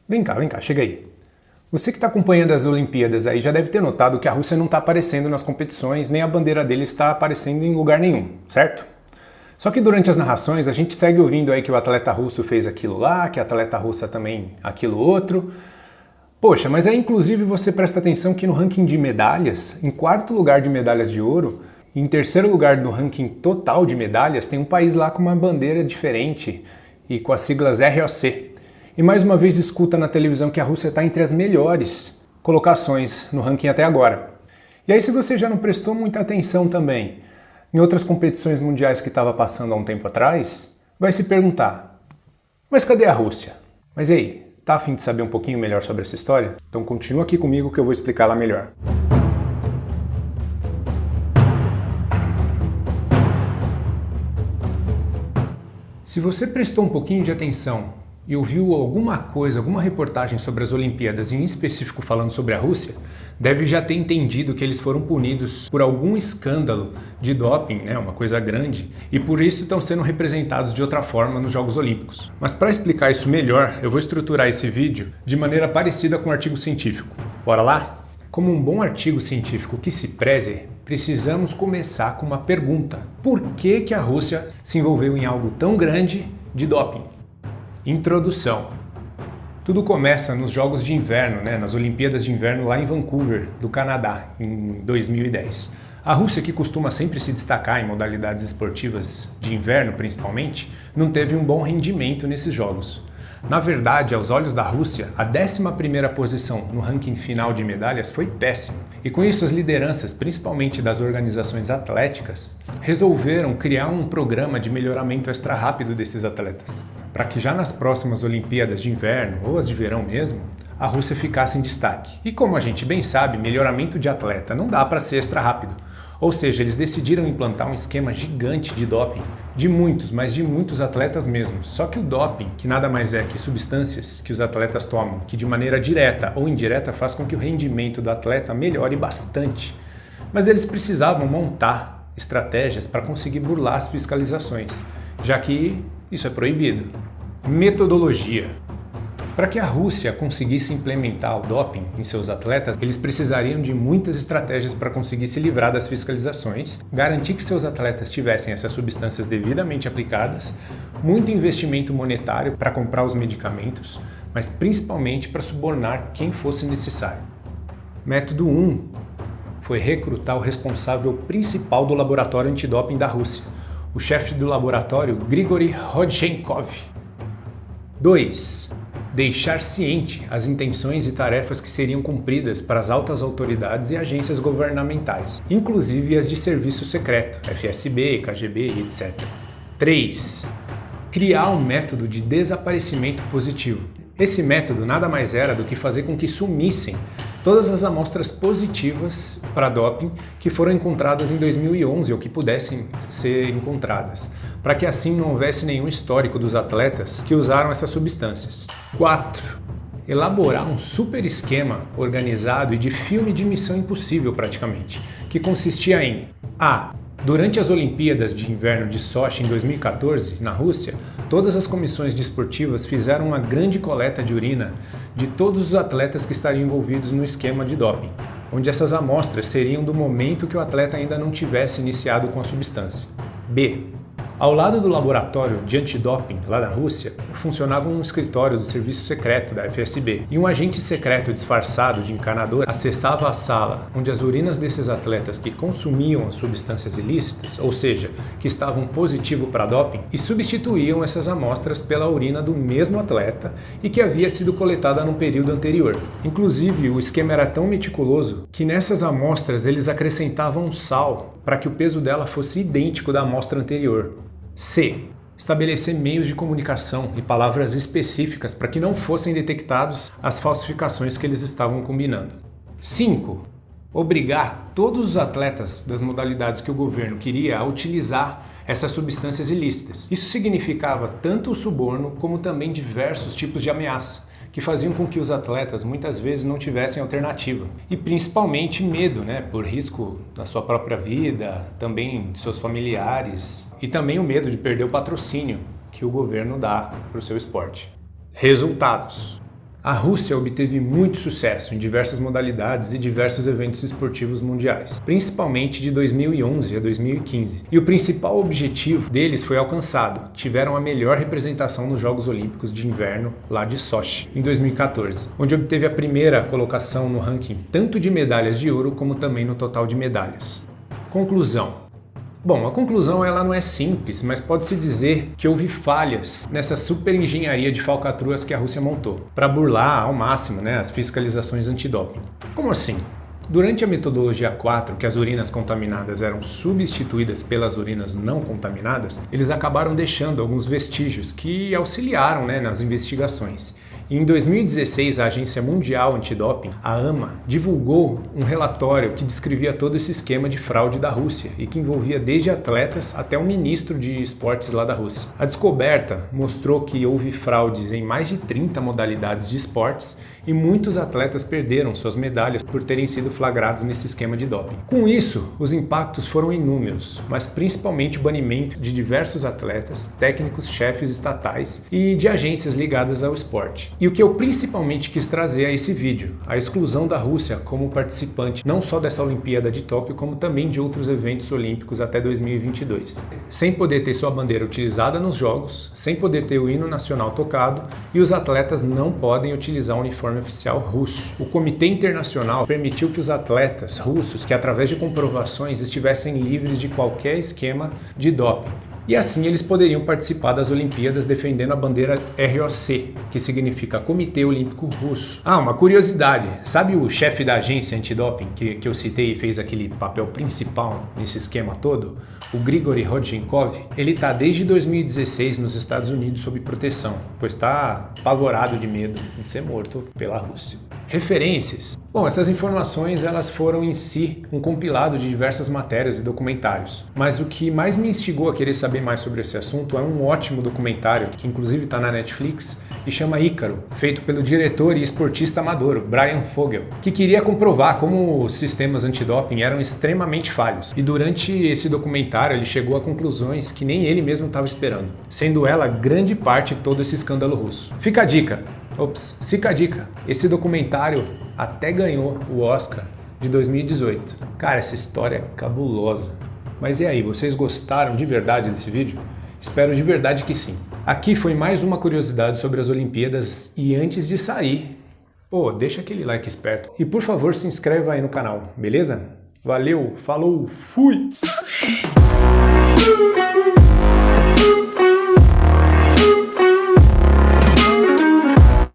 Vem cá, chega aí. Você que está acompanhando as Olimpíadas aí já deve ter notado que a Rússia não está aparecendo nas competições, nem a bandeira dele está aparecendo em lugar nenhum, certo? Só que durante as narrações a gente segue ouvindo aí que o atleta russo fez aquilo lá, que a atleta russa também aquilo outro. Poxa, mas aí inclusive você presta atenção que no ranking de medalhas, em quarto lugar de medalhas de ouro, e em terceiro lugar no ranking total de medalhas, tem um país lá com uma bandeira diferente e com as siglas ROC. E mais uma vez escuta na televisão que a Rússia está entre as melhores colocações no ranking até agora. E aí se você já não prestou muita atenção também em outras competições mundiais que estava passando há um tempo atrás, vai se perguntar, mas cadê a Rússia? Mas e aí, tá a fim de saber um pouquinho melhor sobre essa história? Então continua aqui comigo que eu vou explicar lá melhor. Se você prestou um pouquinho de atenção e ouviu alguma coisa, alguma reportagem sobre as Olimpíadas, em específico falando sobre a Rússia, deve já ter entendido que eles foram punidos por algum escândalo de doping, né, uma coisa grande, e por isso estão sendo representados de outra forma nos Jogos Olímpicos. Mas para explicar isso melhor, eu vou estruturar esse vídeo de maneira parecida com um artigo científico. Bora lá? Como um bom artigo científico que se preze, precisamos começar com uma pergunta. Por que a Rússia se envolveu em algo tão grande de doping? Introdução. Tudo começa nos Jogos de Inverno, nas Olimpíadas de Inverno lá em Vancouver, do Canadá, em 2010. A Rússia, que costuma sempre se destacar em modalidades esportivas de inverno principalmente, não teve um bom rendimento nesses Jogos. Na verdade, aos olhos da Rússia, a 11ª posição no ranking final de medalhas foi péssimo. E com isso as lideranças, principalmente das organizações atléticas, resolveram criar um programa de melhoramento extra rápido desses atletas, para que já nas próximas Olimpíadas de Inverno, ou as de verão mesmo, a Rússia ficasse em destaque. E como a gente bem sabe, melhoramento de atleta não dá para ser extra rápido. Ou seja, eles decidiram implantar um esquema gigante de doping, de muitos, mas de muitos atletas mesmo. Só que o doping, que nada mais é que substâncias que os atletas tomam, que de maneira direta ou indireta faz com que o rendimento do atleta melhore bastante. Mas eles precisavam montar estratégias para conseguir burlar as fiscalizações, já que isso é proibido. Metodologia. Para que a Rússia conseguisse implementar o doping em seus atletas, eles precisariam de muitas estratégias para conseguir se livrar das fiscalizações, garantir que seus atletas tivessem essas substâncias devidamente aplicadas, muito investimento monetário para comprar os medicamentos, mas principalmente para subornar quem fosse necessário. Método 1 foi recrutar o responsável principal do laboratório antidoping da Rússia, o chefe do laboratório Grigory Rodchenkov. 2. Deixar ciente as intenções e tarefas que seriam cumpridas para as altas autoridades e agências governamentais, inclusive as de serviço secreto, FSB, KGB, etc. 3. Criar um método de desaparecimento positivo. Esse método nada mais era do que fazer com que sumissem todas as amostras positivas para doping que foram encontradas em 2011 ou que pudessem ser encontradas, para que assim não houvesse nenhum histórico dos atletas que usaram essas substâncias. 4. Elaborar um super esquema organizado e de filme de Missão Impossível praticamente, que consistia em A. Durante as Olimpíadas de Inverno de Sochi em 2014, na Rússia, todas as comissões desportivas fizeram uma grande coleta de urina de todos os atletas que estariam envolvidos no esquema de doping, onde essas amostras seriam do momento que o atleta ainda não tivesse iniciado com a substância. B. Ao lado do laboratório de antidoping, lá na Rússia, funcionava um escritório do serviço secreto da FSB, e um agente secreto disfarçado de encanador acessava a sala onde as urinas desses atletas que consumiam as substâncias ilícitas, ou seja, que estavam positivo para doping, e substituíam essas amostras pela urina do mesmo atleta e que havia sido coletada no período anterior. Inclusive, o esquema era tão meticuloso que nessas amostras eles acrescentavam sal para que o peso dela fosse idêntico da amostra anterior. C. Estabelecer meios de comunicação e palavras específicas para que não fossem detectados as falsificações que eles estavam combinando. 5. Obrigar todos os atletas das modalidades que o governo queria a utilizar essas substâncias ilícitas. Isso significava tanto o suborno como também diversos tipos de ameaça, que faziam com que os atletas muitas vezes não tivessem alternativa. E principalmente medo, por risco da sua própria vida, também de seus familiares, e também o medo de perder o patrocínio que o governo dá para o seu esporte. Resultados. A Rússia obteve muito sucesso em diversas modalidades e diversos eventos esportivos mundiais, principalmente de 2011 a 2015. E o principal objetivo deles foi alcançado. Tiveram a melhor representação nos Jogos Olímpicos de Inverno lá de Sochi, em 2014, onde obteve a primeira colocação no ranking tanto de medalhas de ouro como também no total de medalhas. Conclusão. Bom, a conclusão ela não é simples, mas pode-se dizer que houve falhas nessa super engenharia de falcatruas que a Rússia montou, para burlar ao máximo, as fiscalizações antidoping. Como assim? Durante a metodologia 4, que as urinas contaminadas eram substituídas pelas urinas não contaminadas, eles acabaram deixando alguns vestígios que auxiliaram nas investigações. Em 2016, a Agência Mundial Antidoping, a AMA, divulgou um relatório que descrevia todo esse esquema de fraude da Rússia e que envolvia desde atletas até o ministro de esportes lá da Rússia. A descoberta mostrou que houve fraudes em mais de 30 modalidades de esportes e muitos atletas perderam suas medalhas por terem sido flagrados nesse esquema de doping. Com isso, os impactos foram inúmeros, mas principalmente o banimento de diversos atletas, técnicos, chefes estatais e de agências ligadas ao esporte. E o que eu principalmente quis trazer a esse vídeo, a exclusão da Rússia como participante não só dessa Olimpíada de Tóquio, como também de outros eventos olímpicos até 2022. Sem poder ter sua bandeira utilizada nos Jogos, sem poder ter o hino nacional tocado e os atletas não podem utilizar o uniforme oficial russo. O Comitê Internacional permitiu que os atletas russos, que através de comprovações estivessem livres de qualquer esquema de doping, e assim eles poderiam participar das Olimpíadas defendendo a bandeira ROC, que significa Comitê Olímpico Russo. Ah, uma curiosidade, sabe o chefe da agência antidoping que eu citei e fez aquele papel principal nesse esquema todo? O Grigori Rodchenkov, ele está desde 2016 nos Estados Unidos sob proteção, pois está apavorado de medo de ser morto pela Rússia. Referências. Bom, essas informações elas foram em si um compilado de diversas matérias e documentários, mas o que mais me instigou a querer saber mais sobre esse assunto é um ótimo documentário, que inclusive está na Netflix, e chama Ícaro, feito pelo diretor e esportista amador, Brian Fogel, que queria comprovar como os sistemas antidoping eram extremamente falhos. E durante esse documentário ele chegou a conclusões que nem ele mesmo estava esperando, sendo ela grande parte de todo esse escândalo russo. Fica a dica! Fica a dica, esse documentário até ganhou o Oscar de 2018. Cara, essa história é cabulosa. Mas e aí, vocês gostaram de verdade desse vídeo? Espero de verdade que sim. Aqui foi mais uma curiosidade sobre as Olimpíadas e antes de sair, deixa aquele like esperto. E por favor, se inscreva aí no canal, beleza? Valeu, falou, fui!